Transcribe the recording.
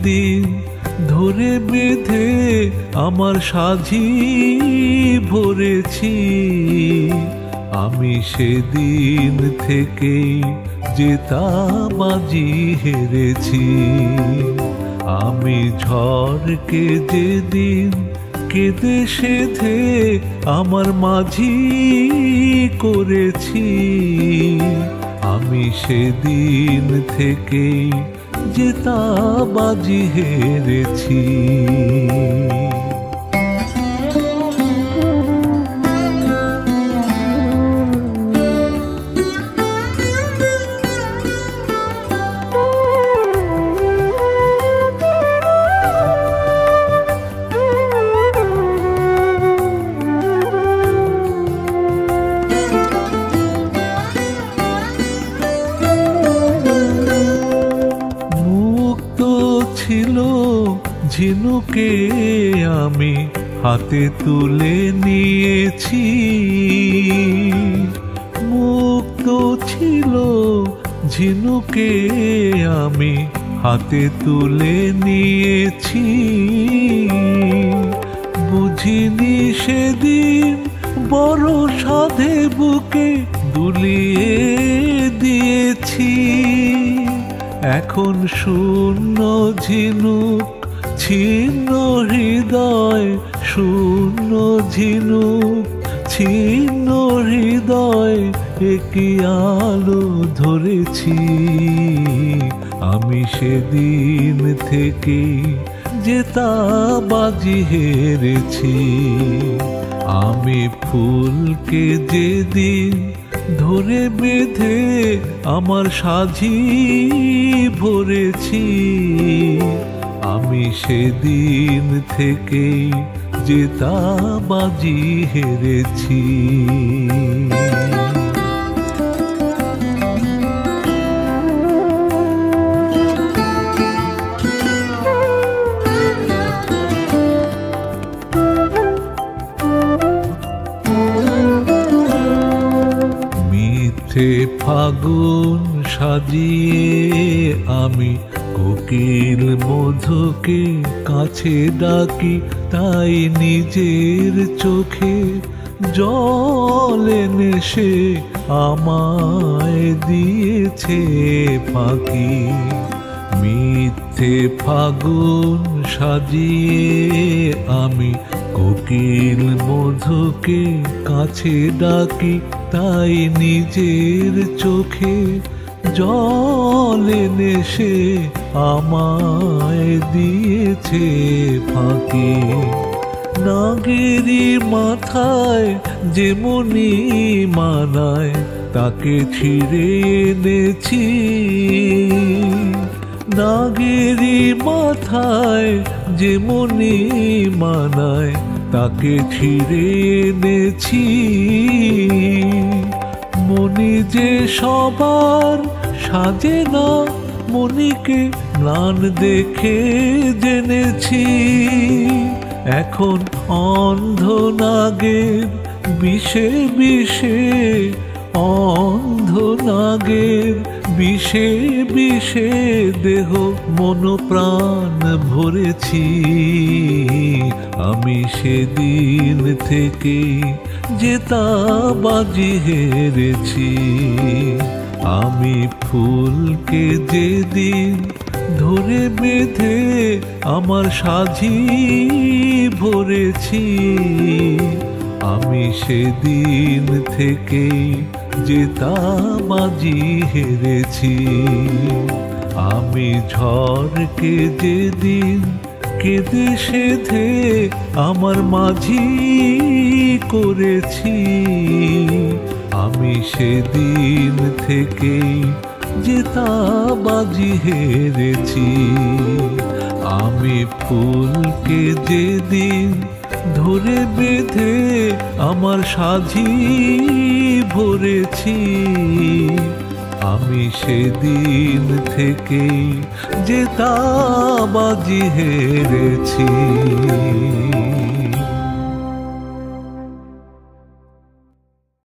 যেদিন ধরে বেঁধে আমার সাজি ভরেছি, আমি সেদিন থেকেই জেতাবাজি হেরেছি। আমি ঝড়কে যেদিন কেঁদে সেধে আমার মাঝি করেছি, আমি সেদিন থেকেই জেতাবাজি হেরেছি। ছিল ঝিনুকে আমি হাতে তুলে নিয়েছি, মুক্ত ছিল ঝিনুকে আমি হাতে তুলে নিয়েছি। বুঝিনি সেদিন বড় সাধে বুকে দুলিয়ে দিয়েছি। এখন শূন্য ঝিনুক ছিন্ন হৃদয়, শূন্য ঝিনুক ছিন্ন হৃদয়, একই আলো ধরেছি। আমি সেদিন থেকে জেতাবাজি হেরেছি। আমি ফুলকে যেদিন ধরে বেঁধে আমার সাজি ভরেছি, আমি সেদিন থেকেই জেতাবাজি হেরেছি। ফাগুন সাজিয়ে আমি কোকিল মধুকে কাছে ডাকি, তাই নিজের চোখে জল এনে সে আমায় দিয়েছে ফাঁকি। মিথ্যে ফাগুন সাজিয়ে আমি কোকিল মধুকে কাছে ডাকি, তাই নিজের চোখে জল এনে সে আমায় দিয়েছে ফাঁকি। নাগেরি মাথায় যেমনি মানায় তাকে ছিঁড়ে এনেছি, নাগেরি মাথায় যেমনি মানায় তাকে ছিঁড়ে এনেছি। মনি যে সবার সাজে না, মনিকে ম্লান দেখে জেনেছি। এখন অন্ধ নাগের বিষে বিষে, অন্ধ নাগের বিষে বিষে দেহ মন প্রাণ ভরেছি। আমি সেদিন থেকে জেতাবাজি হেরেছি। আমি ফুলকে যেদিন ধরে বেঁধে আমার সাজি ভরেছি, আমি সেদিন থেকেই জেতাবাজি হেরেছি। আমি ঝড়কে যেদিন কেঁদে সেধে আমার মাঝি করেছি, আমি সেদিন থেকেই জেতাবাজি হেরেছি। আমি ফুলকে যেদিন ধরে বেঁধে আমার সাজি ভরেছি, আমি সেদিন থেকেই জেতাবাজি হেরেছি।